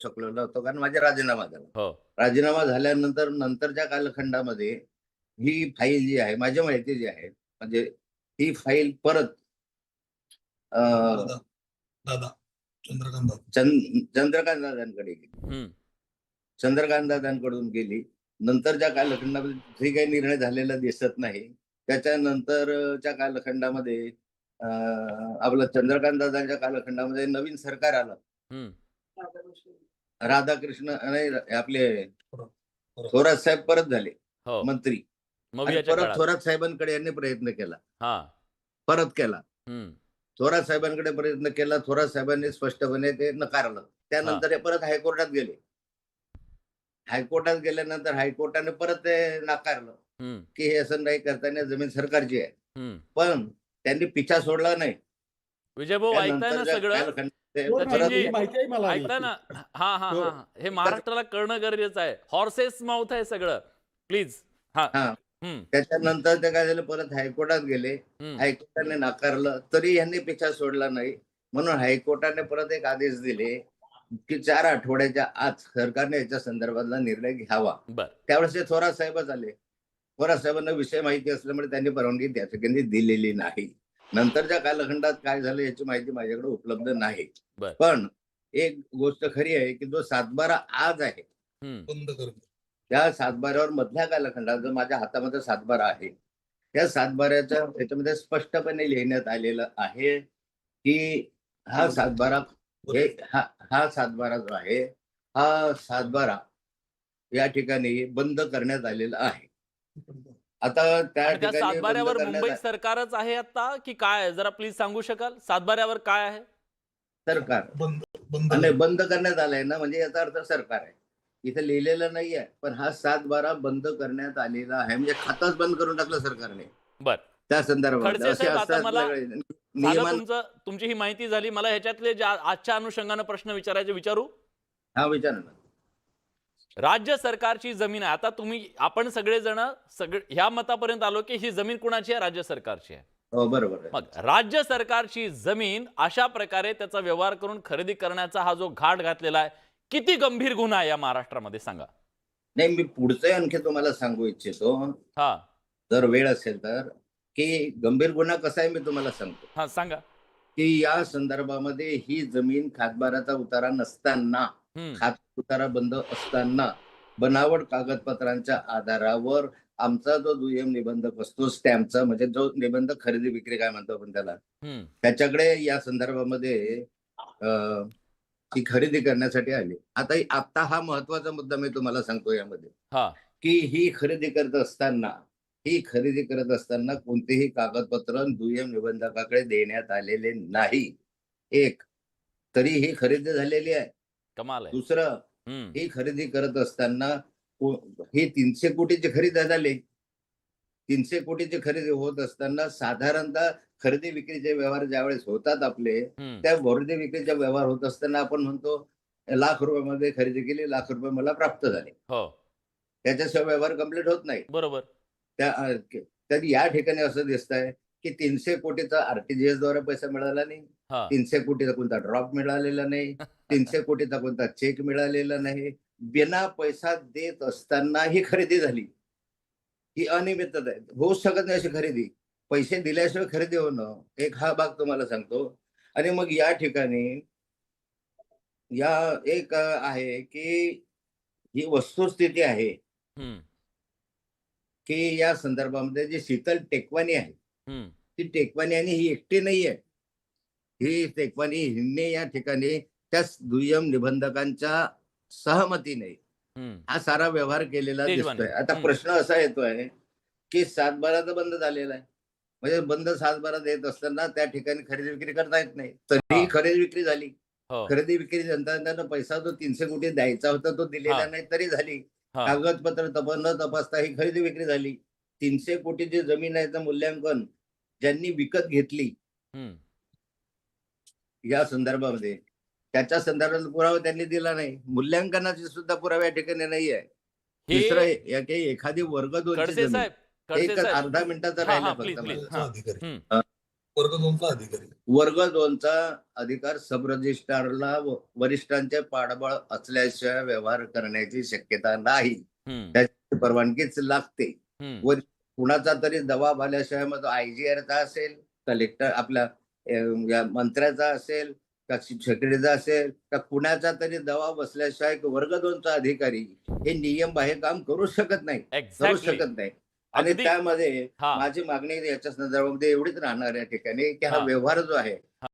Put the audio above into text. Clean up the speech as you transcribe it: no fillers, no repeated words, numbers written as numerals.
शकलो नव्हतो कारण माझा राजीनामा झाला. हो. राजीनामा झाल्यानंतर नंतरच्या कालखंडामध्ये ही फाईल जी आहे, माझ्या माहिती जी आहे, म्हणजे ही फाईल परत अ, दादा दादा चंद्रकांत दादा. चंद्रकांत दादांकडे गेली. हं. चंद्रकांत दादांकडून गेली. नंतरच्या कालखंडामध्ये तिथे काही निर्णय झालेला दिसत नाही. त्याच्यानंतरच्या कालखंडामध्ये आपलं चंद्रकांत दादांच्या कालखंडामध्ये नवीन सरकार आलं. हं. राधाकृष्ण नाही, आपले बरोबर. थोरात साहेब परत झाले हो. मंत्री आणि मवियाच्या परत काळात. थोरात साहेबांकडे यांनी प्रयत्न केला. हां. परत केला. हं. थोरात साहेबांकडे प्रयत्न केला. थोरात साहेबांनी स्पष्टपणे ते नकारलं. त्यानंतर हे परत हायकोर्टात गेले. हायकोर्टात गेल्यानंतर हायकोर्टाने परत ते नाकारलं, हं. की हे असं नाही करताना जमीन सरकारची आहे. हं. पण त्यांनी पिछा सोडला नाही. विजयभाऊ ऐकताय ना त्यानंतरच्या सगळं? कालखंडामध्ये हो, सचिनजी, ही माहिती आहे मला. ऐकताय ना? हां, हां, हो. हां. हे महाराष्ट्राला कळणं गरजेचं आहे. हॉर्सेस माउथ आहे सगळं. प्लीज. हां. हां. हं. त्याच्यानंतर ते काय झालं, परत हायकोर्टात गेले. हं. हायकोर्टाने नाकारलं, तरी यांनी पिछा सोडला नाही. म्हणून हायकोर्टाने परत एक आदेश दिले, की 4 आठवड्याच्या आत सरकारने याच्या संदर्भातला निर्णय घ्यावा. बरं. त्यावेळेस ते थोरात साहेबच आले. थोरात साहेबांना विषय माहिती असल्यामुळे त्यांनी परवानगी त्या ठिकाणी दिलेली नाही. नंतरच्या कालखंडात काय झालं याची माहिती माझ्याकडे उपलब्ध नाही. बरं. पण एक गोष्ट खरी आहे, की जो 7/12 आज आहे, हं. बंद कर. त्या 7/12वर मधल्या कालखंडात जो माझ्या हातामध्ये 7/12 आहे, त्या 7/12च्या त्याच्यामध्ये स्पष्टपणे लिहिण्यात आलेलं आहे, की हा 7/12 हे हा 7/12 जो आहे, हा 7/12 या ठिकाणी बंद करण्यात आलेला आहे. आता त्या आणि त्या ठिकाणी बंद सातबाऱ्यावर मुंबई करण्यात सरकारच आहे आता की काय आहे? जरा प्लीज सांगू शकाल? सातबाऱ्यावर काय आहे? सरकार बंद बंद आणि कर. बंद करण्यात आलंय ना, म्हणजे याचा अर्थ सरकार आहे. इथे लिहिलेलं नाहीये, पण हा 7/12 बंद करण्यात आलेला आहे. म्हणजे खातंच बंद करून टाकलं सरकारने. बरं. त्या संदर्भामध्ये खडसे असे साहेब, आता असतात मला सगळे झालं नियमान. तुमची ही माहिती झाली. मला ह्याच्यातले जे आजच्या अनुषंगाने प्रश्न विचारायचे विचारू? हा, विचारा ना. राज्य सरकारची जमीन आहे. आता आपण सगळेजण ह्या मतापर्यंत आलो की ही जमीन कुणाची आहे? राज्य सरकारची आहे. हो, बरोबर आहे. मग राज्य सरकारची जमीन अशा प्रकारे त्याचा व्यवहार करून खरेदी करण्याचा हा जो घाट घातलेला आहे, किती गंभीर गुन्हा आहे या महाराष्ट्रामध्ये सांगा? नाही, मी पुढचंही आणखी तुम्हाला सांगू इच्छितो, हां. जर वेळ असेल तर, की गंभीर गुन्हा कसा आहे मी तुम्हाला सांगतो, हां, सांगा. की या संदर्भामध्ये ही जमीन खातबाराचा उतारा नसताना, हं. खात उतारा बंद असताना, बनावट कागदपत्रांच्या आधारावर आमचा जो दुय्यम निबंधक असतो स्टॅम्पचा, म्हणजे जो निबंध खरेदी विक्री काय म्हणतो आपण त्याला, हं. त्याच्याकडे या संदर्भामध्ये ती खरेदी करण्यासाठी आली. आता हा महत्वाचा मुद्दा मी तुम्हाला सांगतो यामध्ये, हां. की ही खरेदी करत असताना कोणतेही कागदपत्र दुय्यम निबंधकाकडे देण्यात आलेले नाही. एक, तरी ही खरेदी झालेली आहे. कमाल आहे. दुसरं, हं. ही खरेदी करत असताना ही 300 कोटीची खरेदी झाली. 300 कोटीची खरेदी होत असताना साधारणतः खरेदी विक्रीचे व्यवहार ज्यावेळेस होतात आपले, हं. त्या खरेदी विक्रीचे व्यवहार होत असताना आपण म्हणतो लाख रुपयामध्ये खरेदी केली, लाख रुपये मला प्राप्त झाले. हो. त्याच्याशिवाय व्यवहार कंप्लीट होत नाही. बरोबर. तर या ठिकाणी असं दिसतंय, की 300 कोटीचा द्वारे पैसा मिळाला नाही. हां. 300 कोटीचा कोणता ड्रॉप मिळालेला नाही. 300 कोटीचा कोणता चेक मिळालेला नाही. बिना पैसा देत असताना ही खरेदी झाली. ही अनियमितता आहे. होऊच शकत नाही अशी खरेदी. पैसे दिल्याशिवाय खरेदी होणं, एक हा भाग तुम्हाला सांगतो. आणि मग या ठिकाणी या एक आहे, की ही वस्तुस्थिती आहे, हं. की या संदर्भामध्ये जी शीतल टेकवानी आहे, हं. ती टेकवानी आणि ही एकटी नाहीये. ही टेकवानी हिने या ठिकाणी त्या दुय्यम निबंधकांच्या सहमतीने हं. हा सारा व्यवहार केलेला तेजवानी. दिसतोय. आता हं. प्रश्न असा येतोय, की 7/12 तर बंद झालेला आहे. म्हणजे बंद 7/12 देत असताना त्या ठिकाणी खरेदी विक्री करता येत नाही. तरीही हां. खरेदी विक्री झाली. हो. खरेदी विक्री त्यांना पैसा जो 300 कोटी द्यायचा होता तो दिलेला हां. नाही तरी झाली. हां. कागदपत्र न तपासता ही खरेदी विक्री झाली. 300 कोटीची जमीन आहे, त्याचं मूल्यांकन ज्यांनी विकत घेतली हं. या संदर्भामध्ये, त्याच्या संदर्भात पुरावा त्यांनी दिला नाही. मूल्यांकनाचे सुद्धा पुरावे या ठिकाणी नाहीये. हे तिसरं, या काही एखादी वर्ग 2ची खडसे जमीन, साहेब, खडसे एकच साहेब. अर्धा मिनिटाचं हां, राहिलं हां. प्लीज, फक्त प्लीज. मला. वरचा हां. अधिकारी. हं. वर्ग 2चा अधिकारी. वर्ग 2चा अधिकार सब रजिस्ट्रारला वरिष्ठांचे पाठबळ असल्याशिवाय व्यवहार करण्याची शक्यता नाही. हम्म, त्याची परवानगीच लागते. हम्म. वर कुणाचा तरी दबाव आल्याशिवाय मग आयजीआरचा असेल, कलेक्टर आपल्या या मंत्र्याचा असेल, का सेक्रेटरीचा असेल, का कुणाचा तरी दबाव बसल्याशिवाय वर्ग 2चा अधिकारी हे नियम बाहेर काम करू शकत नाही. करू एक्झॅक्टली. शकत नाही. आणि अगदी. त्यामध्ये हा. माझी मागणी याच्या संदर्भामध्ये एवढीच राहणार या ठिकाणी की हा हा. व्यवहार जो आहे